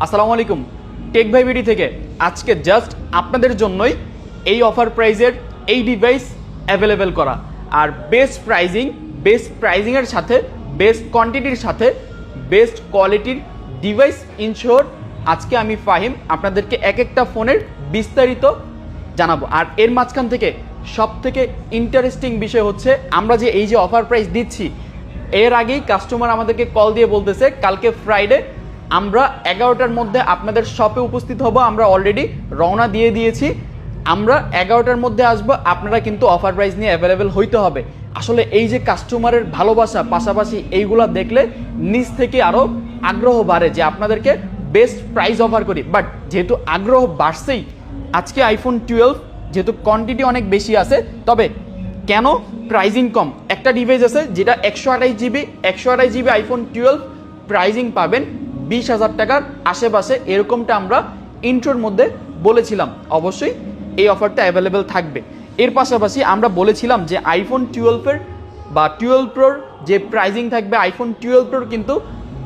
আসসালামু আলাইকুম, টেক ভাই বিডি থেকে আজকে জাস্ট আপনাদের জন্যই এই অফার প্রাইজের এই ডিভাইস অ্যাভেলেবেল করা। আর বেস্ট প্রাইজিংয়ের সাথে বেস্ট কোয়ান্টিটির সাথে বেস্ট কোয়ালিটির ডিভাইস ইনশোর আজকে আমি ফাহিম আপনাদেরকে এক একটা ফোনের বিস্তারিত জানাবো। আর এর মাঝখান থেকে সব থেকে ইন্টারেস্টিং বিষয় হচ্ছে আমরা যে এই যে অফার প্রাইস দিচ্ছি, এর আগেই কাস্টমার আমাদেরকে কল দিয়ে বলতেছে কালকে ফ্রাইডে আমরা 11টার মধ্যে আপনাদের শপে উপস্থিত হব। আমরা অলরেডি রওনা দিয়ে দিয়েছি, আমরা 11টার মধ্যে আসবো, আপনারা কিন্তু অফার প্রাইস নিয়ে অ্যাভেলেবেল হইতে হবে। আসলে এই যে কাস্টমারের ভালোবাসা, পাশাপাশি এইগুলা দেখলে নিজ থেকে আরও আগ্রহ বাড়ে যে আপনাদেরকে বেস্ট প্রাইস অফার করি। বাট যেহেতু আগ্রহ বাড়ছেই, আজকে আইফোন 12 যেহেতু কোয়ান্টিটি অনেক বেশি আছে, তবে কেন প্রাইজিং কম? একটা ডিভাইস আছে যেটা 128 জিবি আইফোন 12 প্রাইজিং পাবেন 20,000 টাকার আশেপাশে, এরকমটা আমরা ইন্ট্রোর মধ্যে বলেছিলাম। অবশ্যই এই অফারটা অ্যাভেলেবেল থাকবে। এর পাশাপাশি আমরা বলেছিলাম যে আইফোন 12 বা 12 প্রোর যে প্রাইজিং থাকবে, আইফোন 12 প্রোর কিন্তু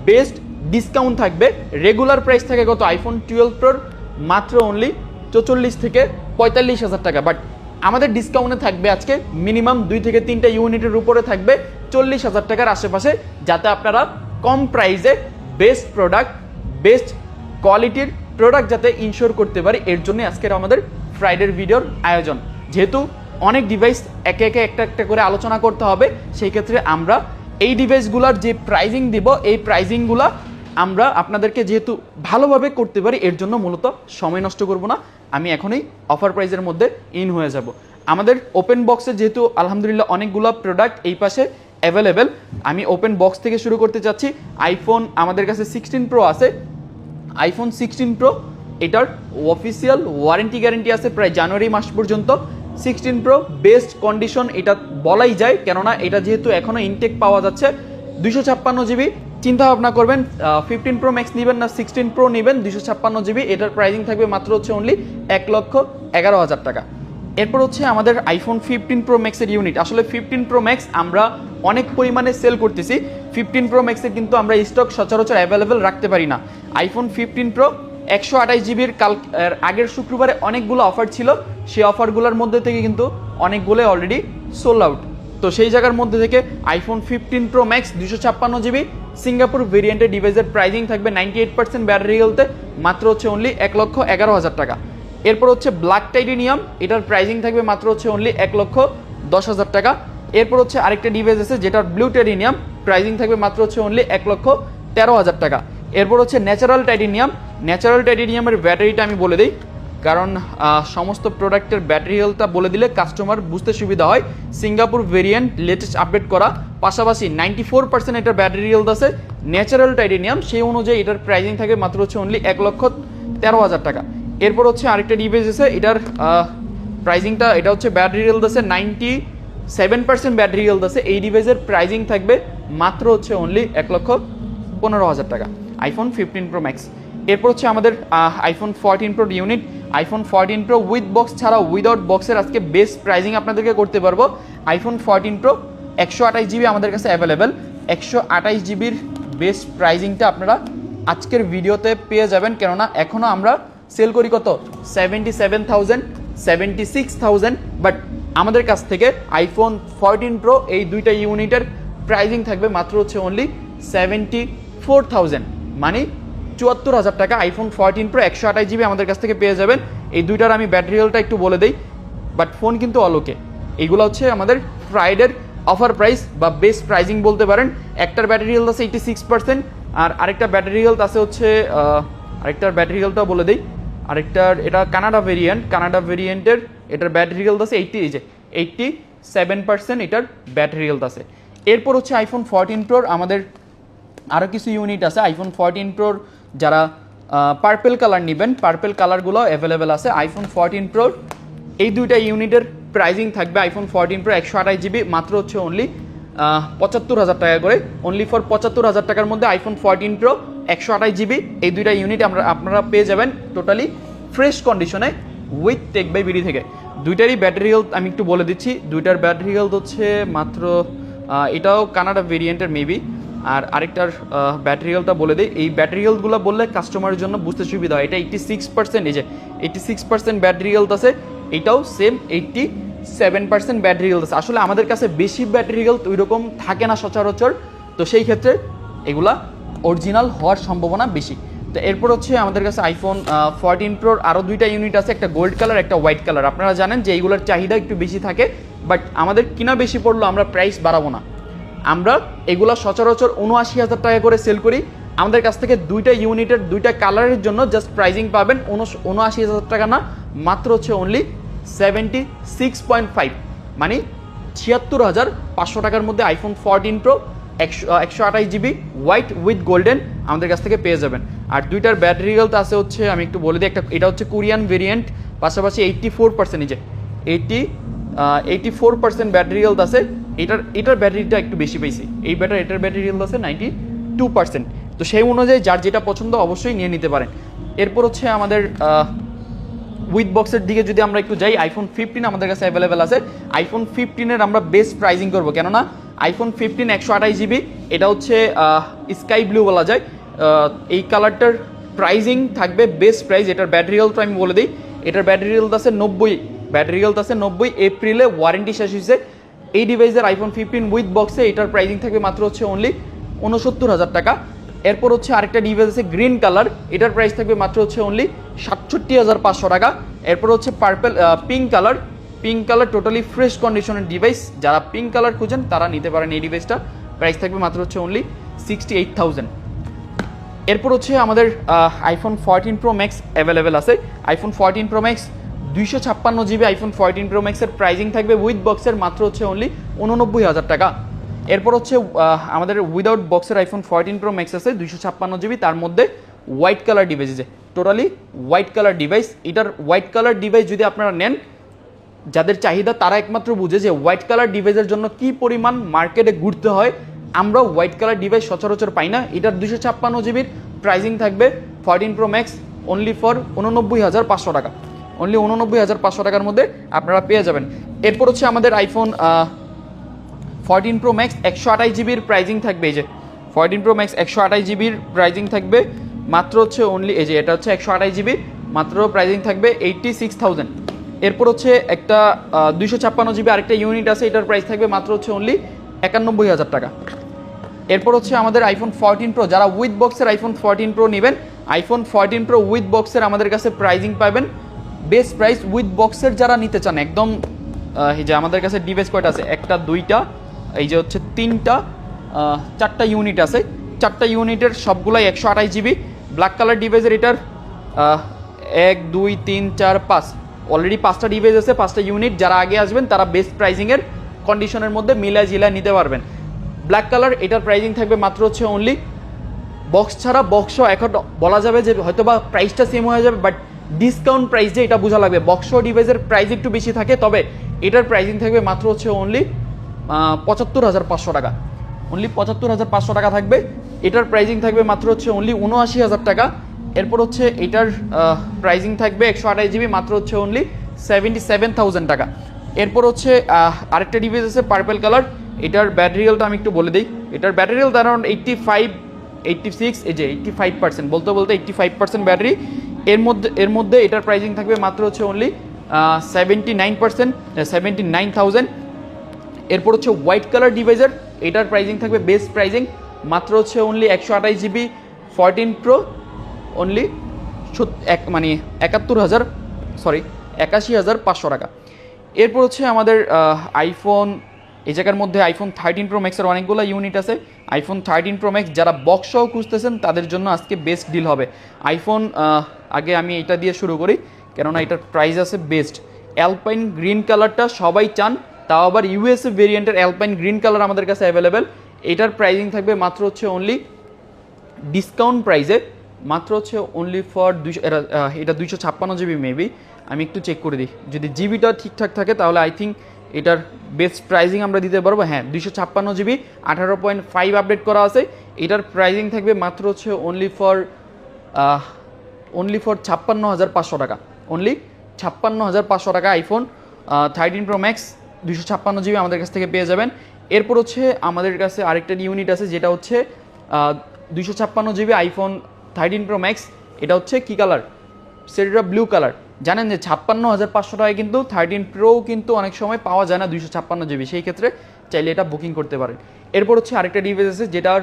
বেস্ট ডিসকাউন্ট থাকবে। রেগুলার প্রাইস থাকে কত? আইফোন 12 প্রোর মাত্র অনলি 44 থেকে 45,000 টাকা, বাট আমাদের ডিসকাউন্টে থাকবে আজকে মিনিমাম 2 থেকে 3টা ইউনিটের উপরে থাকবে 40,000 টাকার আশেপাশে, যাতে আপনারা কম প্রাইসে বেস্ট প্রোডাক্ট, বেস্ট কোয়ালিটির প্রোডাক্ট যাতে ইনশোর করতে পারি। এর জন্য আজকের আমাদের ফ্রাইডের ভিডিওর আয়োজন। যেহেতু অনেক ডিভাইস একে একে একটা একটা করে আলোচনা করতে হবে, সেই ক্ষেত্রে আমরা এই ডিভাইসগুলোর যে প্রাইজিং দিব, এই প্রাইজিংগুলো আমরা আপনাদেরকে যেহেতু ভালোভাবে করতে পারি, এর জন্য মূলত সময় নষ্ট করব না, আমি এখনই অফার প্রাইজের মধ্যে ইন হয়ে যাব। আমাদের ওপেন বক্সে যেহেতু আলহামদুলিল্লাহ অনেকগুলো প্রোডাক্ট এই পাশে অ্যাভেলেবেল, আমি ওপেন বক্স থেকে শুরু করতে চাচ্ছি। আইফোন আমাদের কাছে 16 প্রো আছে। আইফোন 16 প্রো এটার অফিসিয়াল ওয়ারেন্টি গ্যারেন্টি আছে প্রায় জানুয়ারি মাস পর্যন্ত। 16 প্রো বেস্ট কন্ডিশন এটা বলাই যায়, কেননা এটা যেহেতু এখনও ইনটেক পাওয়া যাচ্ছে। 256 জিবি, চিন্তা ভাবনা করবেন 15 প্রো ম্যাক্স নেবেন না 16 প্রো নেবেন। 256 জিবি, এটার প্রাইসিং থাকবে মাত্র হচ্ছে অনলি 1,11,000 টাকা। এরপর হচ্ছে আমাদের আইফোন 15 প্রো ম্যাক্সের ইউনিট। আসলে 15 প্রো ম্যাক্স আমরা অনেক পরিমাণে সেল করতেছি। 15 প্রো ম্যাক্সের কিন্তু আমরা স্টক সচরাচর অ্যাভেলেবেল রাখতে পারি না। আইফোন 15 প্রো 128 জিবির আগের শুক্রবারে অনেকগুলো অফার ছিল, সেই অফারগুলোর মধ্যে থেকে কিন্তু অনেকগুলো অলরেডি সোল্ড আউট। তো সেই জায়গার মধ্যে থেকে iPhone 15 pro max 256 GB Singapore ভেরিয়েন্টের ডিভাইসের প্রাইজিং থাকবে 98% ব্যাটারি হেলথে মাত্র হচ্ছে অনলি 1,11,000 টাকা। এরপর হচ্ছে ব্ল্যাক টাইটেনিয়াম, এটার প্রাইজিং থাকবে মাত্র হচ্ছে অনলি 1,10,000 টাকা। এরপর হচ্ছে আরেকটা ডিভাইস আছে যেটার ব্লু টাইটেনিয়াম, প্রাইজিং থাকবে মাত্র হচ্ছে অনলি 1,13,000 টাকা। এরপর হচ্ছে ন্যাচারাল টাইটেনিয়ামের ব্যাটারিটা আমি বলে দিই, কারণ সমস্ত প্রোডাক্টের ব্যাটারি হেলথটা বলে দিলে কাস্টমার বুঝতে সুবিধা হয়। সিঙ্গাপুর ভেরিয়েন্ট লেটেস্ট আপডেট করা, পাশাপাশি 94% এটার ব্যাটারি হেলথ আছে। ন্যাচারাল টাইটেনিয়াম, সেই অনুযায়ী এটার প্রাইজিং থাকে মাত্র হচ্ছে অনলি 1,13,000 টাকা। এরপর হচ্ছে আরেকটা ডিভাইস আছে, এটার প্রাইজিংটা এটা হচ্ছে ব্যাটারি হেলথ আছে 97% ব্যাটারি হেলথ আছে। এই ডিভাইসের প্রাইজিং থাকবে মাত্র হচ্ছে অনলি 1,15,000 টাকা, আইফোন 15 প্রো ম্যাক্স। এরপর হচ্ছে আমাদের iPhone 14 pro unit. IPhone 14 pro with box ছাড়া উইদাউট বক্সের আজকে বেস্ট প্রাইজিং আপনাদেরকে করতে পারবো। আইফোন 14 প্রো 128 জিবি আমাদের কাছে অ্যাভেলেবেল। 128 জিবির বেস্ট প্রাইজিংটা আপনারা আজকের ভিডিওতে পেয়ে যাবেন, কেননা এখনও আমরা সেল করি কত 77,000 76,000, বাট আমাদের কাছ থেকে আইফোন 14 প্রো এই দুইটা ইউনিটের প্রাইজিং থাকবে মাত্র হচ্ছে অনলি 74,000, মানে 74,000 টাকা। আইফোন 14 প্রো 128 জিবি আমাদের কাছ থেকে পেয়ে যাবেন। এই দুইটার আমি ব্যাটারি হেলথটা একটু বলে দিই, বাট ফোন কিন্তু অলোকে। এইগুলো হচ্ছে আমাদের ফ্রাইডের অফার প্রাইস বা বেস্ট প্রাইজিং বলতে পারেন। একটার ব্যাটারি হেলথ আছে 86%, আর আরেকটা ব্যাটারি হেলথ আছে হচ্ছে আরেকটার ব্যাটারি হেলথটা বলে দিই। আরেকটার এটা কানাডা ভেরিয়েন্টের এটার ব্যাটারি হেলথ আছে 87% এটার ব্যাটারি হেলথ আছে। এরপর হচ্ছে আইফোন 14 প্রোর আমাদের আরও কিছু ইউনিট আছে। আইফোন 14 প্রোর যারা পার্পেল কালার নেবেন, পার্পেল কালারগুলো অ্যাভেলেবেল আছে। আইফোন 14 প্রোর এই দুইটা ইউনিটের প্রাইজিং থাকবে আইফোন 14 প্রো 128 জিবি মাত্র হচ্ছে অনলি 75,000 টাকা করে। অনলি ফর 75,000 টাকার মধ্যে আইফোন 14 প্রো 128 জিবি এই দুইটা ইউনিট আপনারা পেয়ে যাবেন টোটালি ফ্রেশ কন্ডিশনে উইথ টেক বাই বিডি থেকে। দুইটারই ব্যাটারি হেলথ আমি একটু বলে দিচ্ছি। দুইটার ব্যাটারি হেলথ হচ্ছে মাত্র এটাও কানাডা ভেরিয়েন্টের মেবি আর আরেকটার ব্যাটারি হেলথটা বলে দিই, এই ব্যাটারি হেলথগুলো বললে কাস্টমারের জন্য বুঝতে সুবিধা হয়। এটা 86%, এই যে 86% ব্যাটারি হেলথ আছে, এটাও সেম 87% ব্যাটারি হেলথ আছে। আসলে আমাদের কাছে বেশি ব্যাটারি হেলথ ওই রকম থাকে না সচরাচর, তো সেই ক্ষেত্রে এগুলা অরিজিনাল হওয়ার সম্ভাবনা বেশি। তো এরপর হচ্ছে আমাদের কাছে আইফোন 14 প্রোর আরও দুইটা ইউনিট আছে, একটা গোল্ড কালার একটা হোয়াইট কালার। আপনারা জানেন যে এইগুলোর চাহিদা একটু বেশি থাকে, বাট আমাদের কিনা বেশি পড়লো আমরা প্রাইস বাড়াবো না। আমরা এগুলো সচরাচর 79,000 টাকা করে সেল করি। আমাদের কাছ থেকে দুইটা ইউনিটের দুইটা কালারের জন্য জাস্ট প্রাইজিং পাবেন 79,000 টাকা না, মাত্র হচ্ছে অনলি 76.5, মানে 76,500 টাকার মধ্যে iPhone 14 pro 128 GB white with golden আমাদের কাছ থেকে পেয়ে যাবেন। আর দুইটার ব্যাটারি হেলথ আছে হচ্ছে, আমি একটু বলে দিই, একটা এটা হচ্ছে কোরিয়ান ভেরিয়েন্ট, পাশাপাশি 84%, যে 84% ব্যাটারি হেলথ আছে। এটার ব্যাটারিটা একটু বেশি পেয়েছি, এটার ব্যাটারি হেলথ আছে 92%। তো সেই অনুযায়ী যার যেটা পছন্দ অবশ্যই নিয়ে নিতে পারেন। এরপর হচ্ছে আমাদের উইথ বক্সের দিকে যদি আমরা একটু যাই, আইফোন 15 আমাদের কাছে অ্যাভেলেবেল আছে। আইফোন 15-এর আমরা বেস্ট প্রাইজিং করবো, কেননা আইফোন 15 128 জিবি, এটা হচ্ছে স্কাই ব্লু বলা যায়। এই কালারটার প্রাইজিং থাকবে বেস্ট প্রাইস। এটার ব্যাটারি হেলথ আমি বলে দিই, এটার ব্যাটারি হেলথ আছে 90, এপ্রিলে ওয়ারেন্টি শেষ হয়েছে। এই ডিভাইসের আইফোন 15 উইথ বক্সে এটার প্রাইজিং থাকবে মাত্র হচ্ছে অনলি 69,000 টাকা। এরপর হচ্ছে আরেকটা ডিভাইস আছে গ্রিন কালার, এটার প্রাইস থাকবে মাত্র হচ্ছে অনলি 67,500 টাকা। এরপর হচ্ছে পিঙ্ক কালার টোটালি ফ্রেশ কন্ডিশনের ডিভাইস, যারা পিঙ্ক কালার খুঁজেন তারা নিতে পারেন এই ডিভাইসটা। প্রাইস থাকবে মাত্র হচ্ছে অনলি 68,000। এরপর হচ্ছে আমাদের আইফোন 14 প্রো ম্যাক্স অ্যাভেলেবেল আছে। IPhone 14 pro max 256 GB iPhone 14 pro ম্যাক্সের প্রাইজিং থাকবে উইথ বক্সের মাত্র হচ্ছে অনলি 89,000 টাকা। এরপর হচ্ছে আমাদের উইদাউট বক্সের আইফোন 14 প্রো ম্যাক্স আছে 256 জিবি, তার মধ্যে হোয়াইট কালার ডিভাইস আছে, টোটালি হোয়াইট কালার ডিভাইস। এটার হোয়াইট কালার ডিভাইস যদি আপনারা নেন, যাদের চাহিদা তারা একমাত্র বুঝে যে হোয়াইট কালার ডিভাইসের জন্য কি পরিমাণ মার্কেটে ঘুরতে হয়। আমরাও হোয়াইট কালার ডিভাইস সচরাচর পাই না। এটার 256 জিবির প্রাইজিং থাকবে 14 প্রো ম্যাক্স অনলি ফর 89,500 টাকা, অনলি 89,500 টাকার মধ্যে আপনারা পেয়ে যাবেন। এরপর হচ্ছে আমাদের আইফোন 14 প্রো ম্যাক্স 128 জিবির প্রাইজিং থাকবে, এই যে 14 প্রো ম্যাক্স 128 জিবির প্রাইজিং থাকবে মাত্র হচ্ছে অনলি, এই যে এটা হচ্ছে 128 জিবি, মাত্র প্রাইজিং থাকবে 86,000। এরপর হচ্ছে একটা 256 জিবি আরেকটা ইউনিট আছে, এটার প্রাইস থাকবে মাত্র হচ্ছে অনলি 91,000 টাকা। এরপর হচ্ছে আমাদের আইফোন 14 প্রো, যারা উইথ বক্সের আইফোন 14 প্রো নেবেন, আইফোন 14 প্রো উইথ বক্সের আমাদের কাছে প্রাইজিং পাবেন বেস্ট প্রাইস। উইথ বক্সের যারা নিতে চান একদম, এই যে আমাদের কাছে ডিভাইস কয়টা আছে, একটা দুইটা, এই যে হচ্ছে তিনটা, 4টা ইউনিট আছে। 4টা ইউনিটের সবগুলাই 128 জিবি ব্ল্যাক কালার ডিভাইসের। এটার 1 2 3 4 5 অলরেডি 5টা ডিভাইস আছে, 5টা ইউনিট। যারা আগে আসবেন তারা বেস্ট প্রাইজিংয়ের কন্ডিশনের মধ্যে মিলা জিলা নিতে পারবেন। ব্ল্যাক কালার, এটার প্রাইজিং থাকবে মাত্র হচ্ছে অনলি, বক্স ছাড়া বক্সও এখন বলা যাবে যে হয়তো বা প্রাইসটা সেম হয়ে যাবে, বাট ডিসকাউন্ট প্রাইস যে এটা বোঝা লাগবে। বক্স ডিভাইসের প্রাইস একটু বেশি থাকে, তবে এটার প্রাইজিং থাকবে মাত্র হচ্ছে অনলি 75,500 টাকা, অনলি 75,500 টাকা থাকবে। এটার প্রাইজিং থাকবে মাত্র হচ্ছে অনলি 79,000 টাকা। এরপর হচ্ছে এটার প্রাইজিং থাকবে 128 জিবি, মাত্র হচ্ছে অনলি 77,000 টাকা। এরপর হচ্ছে আরেকটা ডিভাইস আছে পার্পল কালার, এটার ব্যাটারি হেলথ আমি একটু বলে দিই। এটার ব্যাটারি হেলথ অ্যারাউন্ড 86, এই যে 85%, বলতে 85% ব্যাটারি। এর মধ্যে এটার প্রাইজিং থাকবে মাত্র হচ্ছে অনলি 79,000। এরপর হচ্ছে হোয়াইট কালার ডিভাইসের, এটার প্রাইজিং থাকবে বেস্ট প্রাইজিং মাত্র হচ্ছে অনলি 128 জিবি 14 প্রো অনলি 81,500 টাকা। এরপর হচ্ছে আমাদের আইফোন, এই জায়গার মধ্যে আইফোন 13 প্রো ম্যাক্সের অনেকগুলো ইউনিট আছে। আইফোন 13 প্রো ম্যাক্স যারা বক্সও খুঁজতেছেন তাদের জন্য আজকে বেস্ট ডিল হবে। আইফোন আগে আমি এটা দিয়ে শুরু করি, কেননা এটার প্রাইস আছে বেস্ট। অ্যালপাইন গ্রিন কালারটা সবাই চান, তাও আবার ইউএসএ ভেরিয়েন্টের অ্যালপাইন গ্রিন কালার আমাদের কাছে অ্যাভেলেবেল। এটার প্রাইজিং থাকবে মাত্র হচ্ছে অনলি, ডিসকাউন্ট প্রাইসে মাত্র হচ্ছে অনলি ফর এটা 256 জিবি মেবি, আমি একটু চেক করে দিই। যদি জিবিটা ঠিকঠাক থাকে তাহলে আই থিঙ্ক এটার বেস্ট প্রাইজিং আমরা দিতে পারবো। হ্যাঁ, 256 জিবি 18.5 আপডেট করা আছে। এটার প্রাইজিং থাকবে মাত্র হচ্ছে অনলি ফর 56,500 টাকা, অনলি 56,500 টাকা। আইফোন 13 প্রো ম্যাক্স 256 জিবি আমাদের কাছ থেকে পেয়ে যাবেন। এরপর হচ্ছে আমাদের কাছে আরেকটা ইউনিট আছে যেটা হচ্ছে 256 GB আইফোন 13 প্রো ম্যাক্স। এটা হচ্ছে কি কালার? সেটা ব্লু কালার। জানেন যে 56,500 টাকায় কিন্তু 13 প্রো কিন্তু অনেক সময় পাওয়া যায় না 256 GB, সেই ক্ষেত্রে চাইলে এটা বুকিং করতে পারেন। এরপর হচ্ছে আরেকটা ডিভাইস আছে যেটার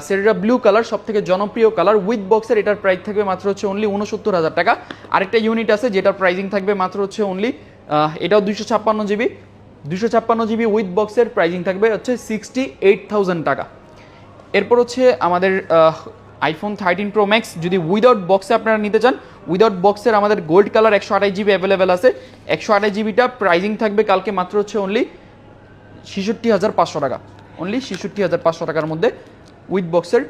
সেটা ব্লু কালার, সব থেকে জনপ্রিয় কালার, উইথ বক্সের। এটার প্রাইস থাকবে মাত্র হচ্ছে অনলি 69,000 টাকা। আরেকটা ইউনিট আছে যেটার প্রাইসিং থাকবে মাত্র হচ্ছে অনলি, এটাও 256 GB, 256 GB উইথ বক্সের প্রাইসিং থাকবে হচ্ছে 68,000 টাকা। এরপর হচ্ছে আমাদের আইফোন 13 প্রো ম্যাক্স যদি উইদাউট বক্সে আপনারা নিতে চান, উইদাউট বক্সের আমাদের গোল্ড কালার 128 GB অ্যাভেলেবেল আছে। 128 GBটা প্রাইসিং থাকবে কালকে মাত্র হচ্ছে অনলি 66,500 টাকা। অনলি 66,500 টাকার মধ্যে উইথ বক্সের,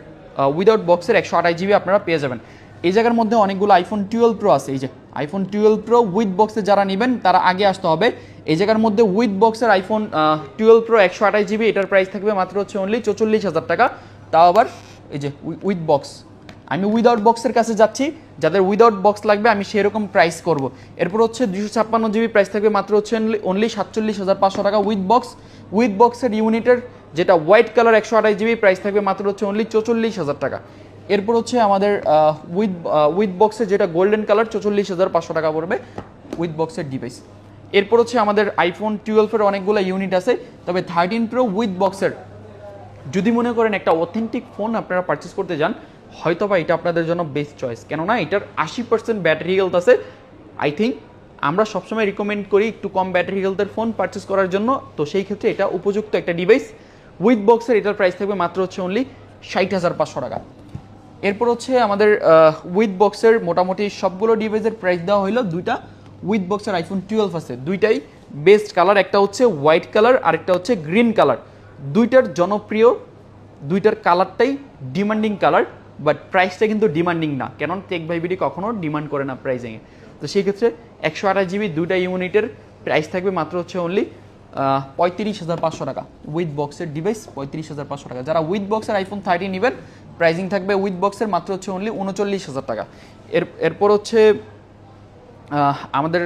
উইদাউট বক্সের 128 GB আপনারা পেয়ে যাবেন। এই জায়গার মধ্যে অনেকগুলো আইফোন 12 প্রো আছে। এই যে আইফোন 12 প্রো উইথ বক্সে যারা নেবেন তারা আগে আসতে হবে। এই জায়গার মধ্যে উইথ বক্সের আইফোন 12 প্রো 128 GB, এটার প্রাইস থাকবে মাত্র হচ্ছে অনলি 44,000 টাকা। তাও আবার এই যে উইথ বক্স। আমি উইদাউট বক্সের কাছে যাচ্ছি, যাদের উইদাউট বক্স লাগবে আমি সেরকম প্রাইস করব। এরপর হচ্ছে 256 GB প্রাইস থাকবে মাত্র হচ্ছে অনলি 47,500 টাকা উইথ বক্স। উইথ বক্সের ইউনিটের যেটা হোয়াইট কালার 128 GB প্রাইস থাকবে মাত্র হচ্ছে অনলি 44,000 টাকা। এরপর হচ্ছে আমাদের উইথ বক্সের যেটা গোল্ডেন কালার 44,500 টাকা পড়বে উইথ বক্সের ডিভাইস। এরপর হচ্ছে আমাদের আইফোন 12-এর অনেকগুলো ইউনিট আছে, তবে 13 প্রো উইথ বক্সের যদি মনে করেন একটা অথেন্টিক ফোন আপনারা পারচেস করতে যান, হয়তো বা এটা আপনাদের জন্য বেস্ট চয়েস। কেননা এটার 80% ব্যাটারি হেলথ আছে। আই থিঙ্ক আমরা সবসময় রিকমেন্ড করি একটু কম ব্যাটারি হেলথের ফোন পারচেস করার জন্য, তো সেই ক্ষেত্রে এটা উপযুক্ত একটা ডিভাইস। উইথ বক্সের এটার প্রাইস থাকবে মাত্র হচ্ছে অনলি 60,500 টাকা। এরপর হচ্ছে আমাদের উইথ বক্সের মোটামুটি সবগুলো ডিভাইসের প্রাইস দেওয়া হইলো। দুইটা উইথ বক্সের আইফোন 12 আছে, দুইটাই বেস্ট কালার, একটা হচ্ছে হোয়াইট কালার আরেকটা হচ্ছে গ্রিন কালার। দুইটার জনপ্রিয়, দুইটার কালারটাই ডিমান্ডিং কালার, বাট প্রাইসটা কিন্তু ডিমান্ডিং না, কেন টেক ভাই বিডি কখনো ডিমান্ড করে না প্রাইসিংয়ে। তো সেই ক্ষেত্রে 128 GB দুইটা ইউনিটের প্রাইস থাকবে মাত্র হচ্ছে অনলি 35,500 টাকা। উইথ বক্সের ডিভাইস 35,500 টাকা। যারা উইথ বক্সের আইফোন 13 নেবেন প্রাইসিং থাকবে উইথ বক্সের মাত্র হচ্ছে অনলি 39,000 টাকা। এরপর হচ্ছে আমাদের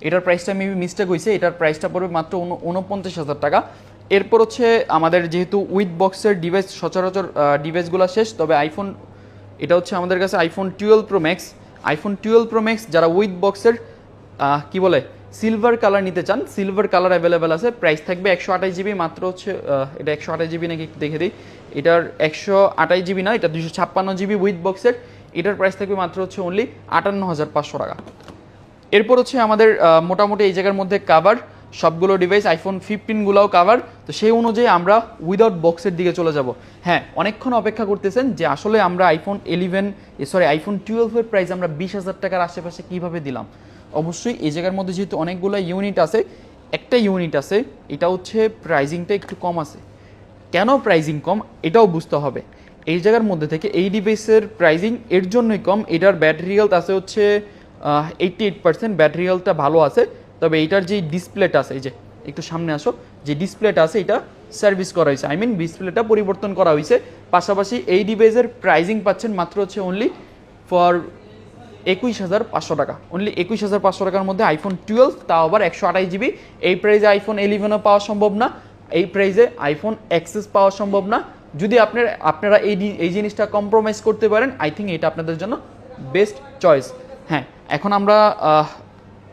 এটার প্রাইসটা মেবি মিস্টেক হয়েছে, এটার প্রাইসটা পড়বে মাত্র 49,000 টাকা। এরপর হচ্ছে আমাদের যেহেতু উইথ বক্সের ডিভাইস সচরাচর ডিভাইসগুলো শেষ, তবে আইফোন, এটা হচ্ছে আমাদের কাছে iPhone 12 pro max. IPhone 12 pro max যারা উইথ বক্সের কি বলে সিলভার কালার নিতে চান, সিলভার কালার অ্যাভেলেবেল আছে। প্রাইস থাকবে 128 GB মাত্র হচ্ছে, এটা 128 GB নাকি একটু দেখে দিই, এটার 128 GB না, এটা 256 GB উইথ বক্সের। এটার প্রাইস থাকবে মাত্র হচ্ছে অনলি 58,500 টাকা। এরপর হচ্ছে আমাদের মোটামুটি এই জায়গার মধ্যে কাভার সবগুলো ডিভাইস, আইফোন 15গুলোও কাভার। তো সেই অনুযায়ী আমরা উইদাউট বক্সের দিকে চলে যাব। হ্যাঁ, অনেকক্ষণ অপেক্ষা করতেছেন যে আসলে আমরা আইফোন 12-এর প্রাইস আমরা 20,000 টাকার আশেপাশে কীভাবে দিলাম। অবশ্যই এই জায়গার মধ্যে যেহেতু অনেকগুলো ইউনিট আছে, একটা ইউনিট আছে এটা হচ্ছে প্রাইজিংটা একটু কম আছে। কেন প্রাইজিং কম এটাও বুঝতে হবে। এই জায়গার মধ্যে থেকে এই ডিভাইসের প্রাইজিং এর জন্যই কম, এটার ব্যাটারি হেলথ আছে হচ্ছে 88%, ব্যাটারি হেলথটা ভালো আছে। তবে এইটার যে ডিসপ্লেটা আছে, এই যে একটু সামনে আসো, যে ডিসপ্লেটা আছে এটা সার্ভিস করা হয়েছে, আই মিন ডিসপ্লেটা পরিবর্তন করা হয়েছে। পাশাপাশি এই ডিভাইসের প্রাইজিং পাচ্ছেন মাত্র হচ্ছে অনলি ফর 21,500 টাকা। অনলি 21,500 টাকার মধ্যে আইফোন 12, তাও আবার 128 GB। এই প্রাইসে আইফোন 11ও পাওয়া সম্ভব না, এই প্রাইসে আইফোন এক্সেস পাওয়া সম্ভব না। যদি আপনারা এই জিনিসটা কম্প্রোমাইজ করতে পারেন, আই থিঙ্ক এটা আপনাদের জন্য বেস্ট চয়েস। হ্যাঁ, এখন আমরা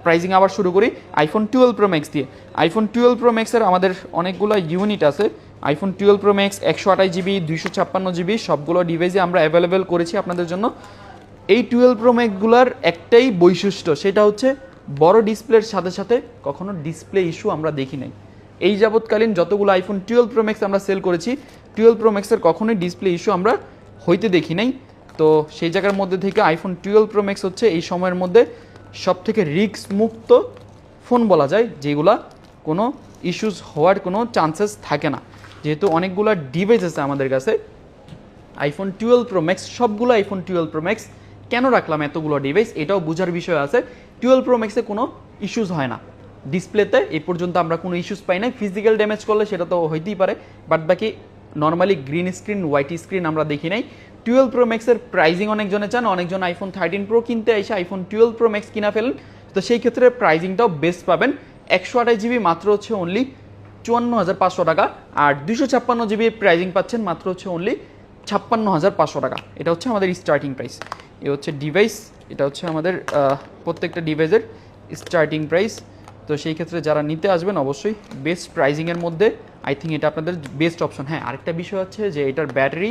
প্রাইজিং আবার শুরু করি আইফোন 12 প্রো ম্যাক্স দিয়ে। আইফোন 12 প্রো ম্যাক্সের আমাদের অনেকগুলো ইউনিট আছে। IPhone 12 pro max 128 GB 256 GB সবগুলো ডিভাইসে আমরা অ্যাভেলেবেল করেছি আপনাদের জন্য। এই 12 প্রো ম্যাক্সগুলোর একটাই বৈশিষ্ট্য, সেটা হচ্ছে বড় ডিসপ্লের সাথে সাথে কখনো ডিসপ্লে ইস্যু আমরা দেখি নাই। এই যাবৎকালীন যতগুলো আইফোন 12 প্রো ম্যাক্স আমরা সেল করেছি, 12 প্রো ম্যাক্সের কখনোই ডিসপ্লে ইস্যু আমরা হইতে দেখি নাই। তো সেই জায়গার মধ্যে থেকে আইফোন 12 প্রো ম্যাক্স হচ্ছে এই সময়ের মধ্যে সব থেকে রিস্ক মুক্ত ফোন বলা যায়, যেগুলা কোনো ইস্যুস হওয়ার কোনো চান্সেস থাকে না। যেহেতু অনেকগুলো ডিভাইস আছে আমাদের কাছে আইফোন 12 প্রো ম্যাক্স, সবগুলো আইফোন 12 প্রো ম্যাক্স। কেন রাখলাম এতগুলো ডিভাইস, এটাও বোঝার বিষয় আছে। 12 প্রো ম্যাক্সে কোনো ইস্যুস হয় না, ডিসপ্লেতে এই পর্যন্ত আমরা কোনো ইস্যুস পাই না। ফিজিক্যাল ড্যামেজ করলে সেটা তো হইতেই পারে, বাট বাকি normally green screen white screen আমরা দেখি নাই। 12 প্রো ম্যাক্সের প্রাইজিং অনেকজনে চান, অনেকজন আইফোন 13 প্রো কিনতে এসে আইফোন 12 প্রো ম্যাক্স কিনা ফেলেন। তো সেই ক্ষেত্রে প্রাইজিংটাও বেস্ট পাবেন। 128 GB মাত্র হচ্ছে অনলি 54,500 টাকা। আর 256 GB প্রাইজিং পাচ্ছেন মাত্র হচ্ছে অনলি 56,500 টাকা। এটা হচ্ছে আমাদের স্টার্টিং প্রাইস। এ হচ্ছে ডিভাইস, এটা হচ্ছে আমাদের প্রত্যেকটা ডিভাইসের স্টার্টিং প্রাইস। তো সেই ক্ষেত্রে যারা নিতে আসবেন অবশ্যই বেস্ট প্রাইজিংয়ের মধ্যে আই থিঙ্ক এটা আপনাদের বেস্ট অপশন। হ্যাঁ, আরেকটা বিষয় হচ্ছে যে এটার ব্যাটারি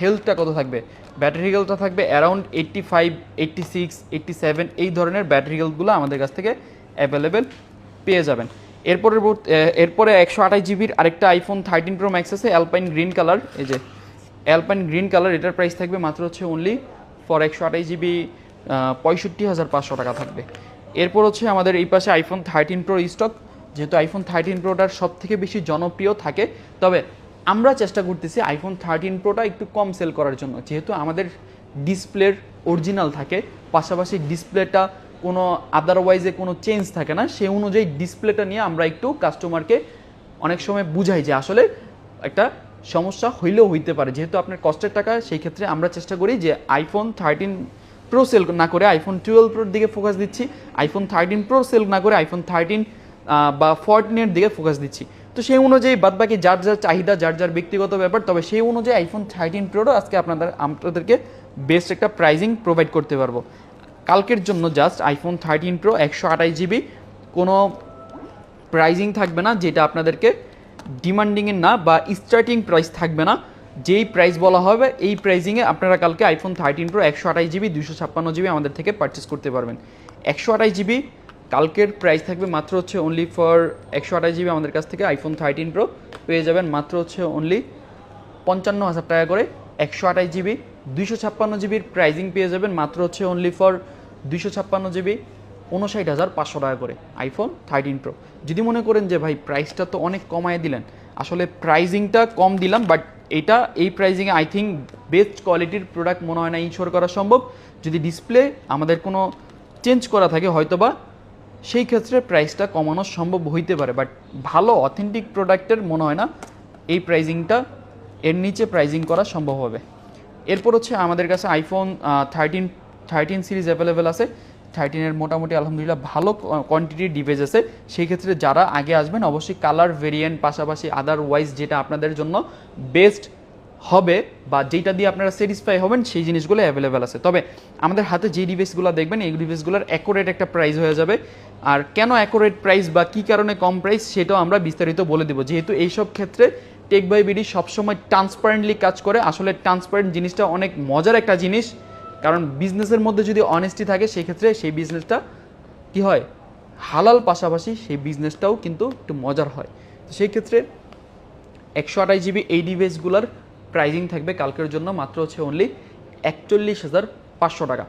হেলথটা কত থাকবে। ব্যাটারি হেলথটা থাকবে অ্যারাউন্ড 85, 86, 87 এই ধরনের ব্যাটারি হেলথগুলো আমাদের কাছ থেকে অ্যাভেলেবেল পেয়ে যাবেন। এরপরে 128 GB আরেকটা আইফোন 13 Pro Max আছে, অ্যালপাইন গ্রিন কালার। এই যে অ্যালপাইন গ্রিন কালার, এটার প্রাইস থাকবে মাত্র হচ্ছে অনলি ফর 128 GB 65,500 টাকা থাকবে। এরপর হচ্ছে আমাদের এই পাশে আইফোন 13 Pro স্টক। যেহেতু আইফোন 13 Proটার সব থেকে বেশি জনপ্রিয় থাকে, তবে আমরা চেষ্টা করতেছি আইফোন 13 Proটা একটু কম সেল করার জন্য, যেহেতু আমাদের ডিসপ্লের অরিজিনাল থাকে, পাশাপাশি ডিসপ্লেটা কোনো আদারওয়াইজে কোনো চেঞ্জ থাকে না, সেই অনুযায়ী ডিসপ্লেটা নিয়ে আমরা একটু কাস্টমারকে অনেক সময় বুঝাই যে আসলে একটা সমস্যা হইলেও হইতে পারে, যেহেতু আপনার কষ্টের টাকা। সেই ক্ষেত্রে আমরা চেষ্টা করি যে আইফোন 13 Pro সেল না করে আইফোন 12 Proর দিকে ফোকাস দিচ্ছি, আইফোন 13 Pro সেল না করে আইফোন 13 বা 14 এর দিকে ফোকাস দিচ্ছি। তো সেই অনুযায়ী বাদবাকি যার যার চাহিদা, যার যার ব্যক্তিগত ব্যাপার, তবে সেই অনুযায়ী আইফোন 13 Proরও আজকে আপনাদেরকে বেস্ট একটা প্রাইজিং প্রোভাইড করতে পারবো। কালকের জন্য জাস্ট আইফোন 13 Pro 128 GB কোনো প্রাইজিং থাকবে না যেটা আপনাদেরকে ডিমান্ডিংয়ের না, বা স্টার্টিং প্রাইস থাকবে না। যেই প্রাইস বলা হবে এই প্রাইজিংয়ে আপনারা কালকে আইফোন 13 Pro 128 GB 256 GB আমাদের থেকে পারচেস করতে পারবেন। 128 GB কালকের প্রাইস থাকবে মাত্র হচ্ছে অনলি ফর 128 GB আমাদের কাছ থেকে আইফোন 13 Pro পেয়ে যাবেন মাত্র হচ্ছে অনলি 55,000 টাকা করে। 128 GB 256 GBর প্রাইজিং পেয়ে যাবেন মাত্র হচ্ছে অনলি ফর 256 GB 59,500 টাকা করে আইফোন 13 Pro। যদি মনে করেন যে ভাই প্রাইসটা তো অনেক কমায় দিলেন, আসলে প্রাইজিংটা কম দিলাম, বাট এই প্রাইজিংয়ে আই থিঙ্ক বেস্ট কোয়ালিটির প্রোডাক্ট মনে হয় না ইনশোর করা সম্ভব। যদি ডিসপ্লে আমাদের কোনো চেঞ্জ করা থাকে হয়তোবা সেই ক্ষেত্রে প্রাইসটা কমানো সম্ভব হইতে পারে, বাট ভালো অথেন্টিক প্রোডাক্টের মনে হয় না এই প্রাইজিংটা এর নিচে প্রাইজিং করা সম্ভব হবে। এরপর হচ্ছে আমাদের কাছে আইফোন 13 সিরিজ অ্যাভেলেবেল আছে। 13-এর মোটামুটি আলহামদুলিল্লাহ ভালো কোয়ান্টিটির ডিভাইস আছে। সেই ক্ষেত্রে যারা আগে আসবেন অবশ্যই কালার ভেরিয়েন্ট পাশাপাশি আদারওয়াইজ যেটা আপনাদের জন্য বেস্ট হবে বা যেটা দিয়ে আপনারা স্যাটিসফাই হবেন সেই জিনিসগুলো অ্যাভেলেবেল আছে। তবে আমাদের হাতে যে ডিভাইসগুলো দেখবেন এই ডিভাইসগুলোর অ্যাকুরেট একটা প্রাইস হয়ে যাবে। আর কেন অ্যাকুরেট প্রাইস বা কী কারণে কম প্রাইস সেটাও আমরা বিস্তারিত বলে দেবো, যেহেতু এইসব ক্ষেত্রে টেক বাই বিডি সবসময় ট্রান্সপারেন্টলি কাজ করে। আসলে ট্রান্সপারেন্ট জিনিসটা অনেক মজার একটা জিনিস, কারণ বিজনেসের মধ্যে যদি অনেস্টি থাকে সেই ক্ষেত্রে সেই বিজনেসটা কী হয়, হালাল পাশাপাশি সেই বিজনেসটাও কিন্তু একটু মজার হয়। তো সেই ক্ষেত্রে 128 GB এই ডিভাইসগুলোর প্রাইজিং থাকবে কালকের জন্য মাত্র হচ্ছে অনলি 41,500 টাকা।